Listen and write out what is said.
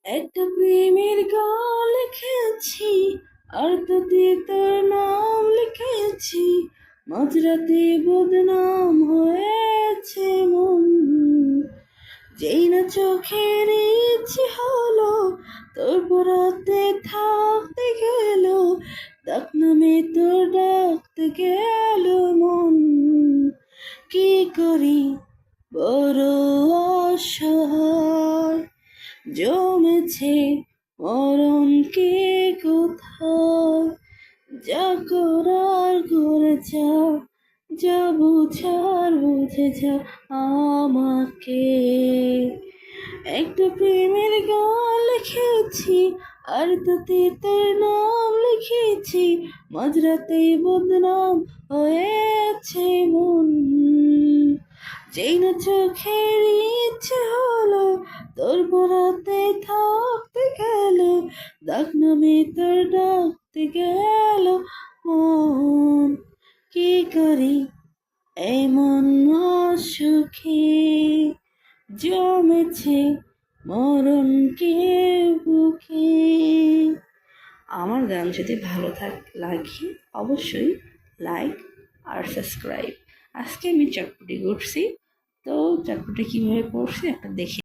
একটা প্রেমের গান লিখেছি, আর তাতে তোর নাম লিখেছি। মাঝরাতে বদনাম হয়েছে মন, যেই না চোখের ইচ্ছে হলো তোর পরাতে থাকতে গেল। ডাক নামে তোর ডাকতে গেল মন, কি করি বড় অসহায়। জমেছে মরণ কে কোথায়, যা করার করে যা, যা বুঝার বুঝে যা আমাকে। একটা প্রেমের গান লিখেছি, আর তাতে তোর নাম লিখেছি। মাঝরাতে বদনাম হয়েছে মন, যেই না চোখের ইচ্ছে হলো তোর পরাতে থাকতে গেল। ডাক নামে তোর ডাকতে গেল মন, কি করি এমন অসুখে। জমেছে মরণ কে বুকে। আমার গান যদি ভালো লাগে অবশ্যই লাইক আর সাবস্ক্রাইব। আজকে আমি চটপটি করছি, তো চটপটি কীভাবে করছি একটা দেখে।